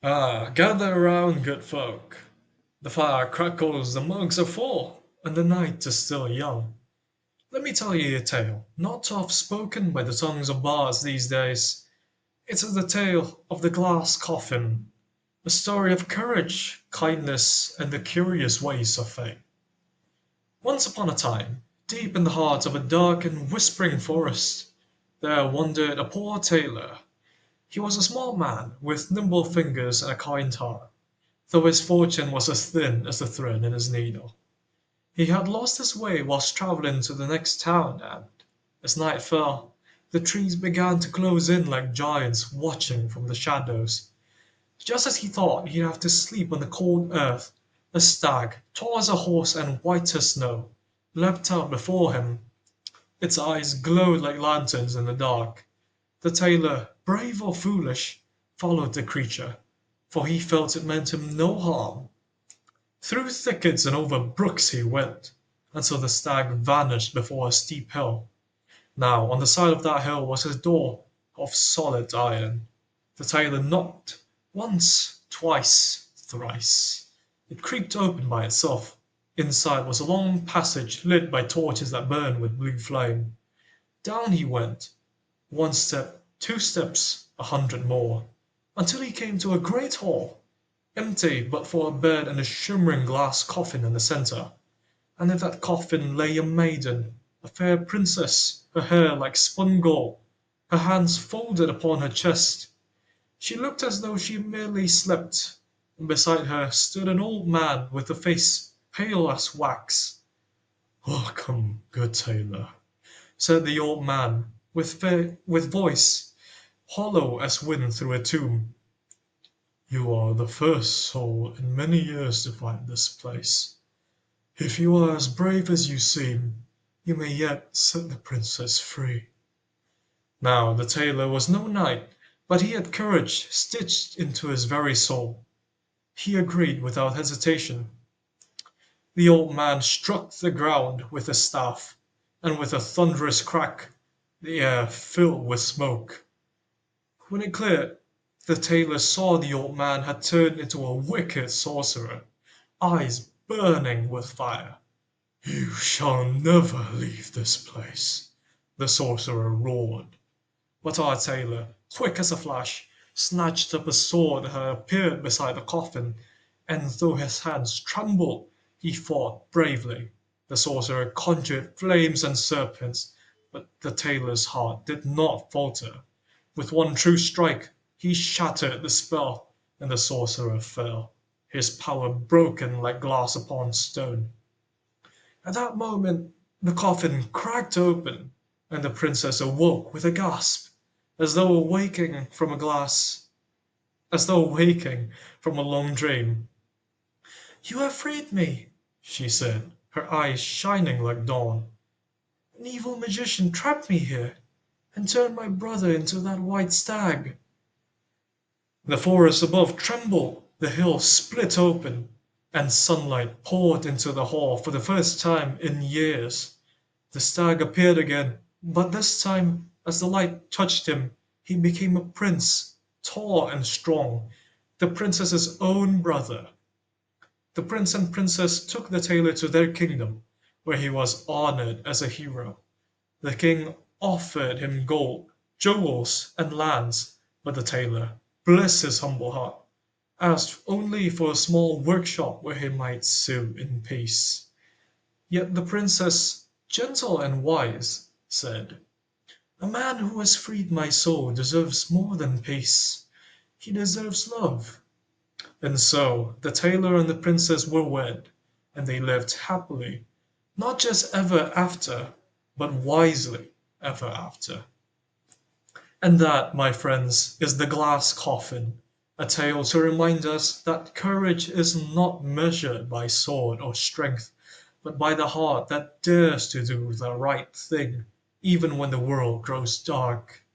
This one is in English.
Ah, gather around, good folk. The fire crackles, the mugs are full, and the night is still young. Let me tell you a tale, not oft spoken by the tongues of bards these days. It is the tale of the glass coffin, a story of courage, kindness, and the curious ways of fate. Once upon a time, deep in the heart of a dark and whispering forest, there wandered a poor tailor. He was a small man, with nimble fingers and a kind heart, though his fortune was as thin as the thread in his needle. He had lost his way whilst travelling to the next town, and, as night fell, the trees began to close in like giants watching from the shadows. Just as he thought he'd have to sleep on the cold earth, a stag, tall as a horse and white as snow, leapt out before him. Its eyes glowed like lanterns in the dark. The tailor, brave or foolish, followed the creature, for he felt it meant him no harm. Through thickets and over brooks he went, until the stag vanished before a steep hill. Now on the side of that hill was a door of solid iron. The tailor knocked once, twice, thrice. It creaked open by itself. Inside was a long passage lit by torches that burned with blue flame. Down he went, one step, two steps, 100 more, until he came to a great hall, empty but for a bed and a shimmering glass coffin in the centre. And in that coffin lay a maiden, a fair princess, her hair like spun gold, her hands folded upon her chest. She looked as though she merely slept, and beside her stood an old man with a face pale as wax. "Welcome, good tailor," said the old man, with voice hollow as wind through a tomb. "You are the first soul in many years to find this place. If you are as brave as you seem, you may yet set the princess free." Now the tailor was no knight, but he had courage stitched into his very soul. He agreed without hesitation. The old man struck the ground with his staff, and with a thunderous crack the air filled with smoke. When it cleared, the tailor saw the old man had turned into a wicked sorcerer, eyes burning with fire. "You shall never leave this place," the sorcerer roared. But our tailor, quick as a flash, snatched up a sword that had appeared beside the coffin, and though his hands trembled, he fought bravely. The sorcerer conjured flames and serpents, but the tailor's heart did not falter. With one true strike he shattered the spell, and the sorcerer fell, his power broken like glass upon stone. At that moment the coffin cracked open, and the princess awoke with a gasp, as though awaking from a glass, as though waking from a long dream. "You have freed me," she said, her eyes shining like dawn. "An evil magician trapped me here, and turned my brother into that white stag." The forest above trembled, the hill split open, and sunlight poured into the hall for the first time in years. The stag appeared again, but this time, as the light touched him, he became a prince, tall and strong, the princess's own brother. The prince and princess took the tailor to their kingdom, where he was honored as a hero. The king offered him gold, jewels, and lands, but the tailor, bless his humble heart, asked only for a small workshop where he might sew in peace. Yet the princess, gentle and wise, said, "A man who has freed my soul deserves more than peace. He deserves love." And so the tailor and the princess were wed, and they lived happily, not just ever after, but wisely ever after. And that, my friends, is the glass coffin, a tale to remind us that courage is not measured by sword or strength, but by the heart that dares to do the right thing, even when the world grows dark.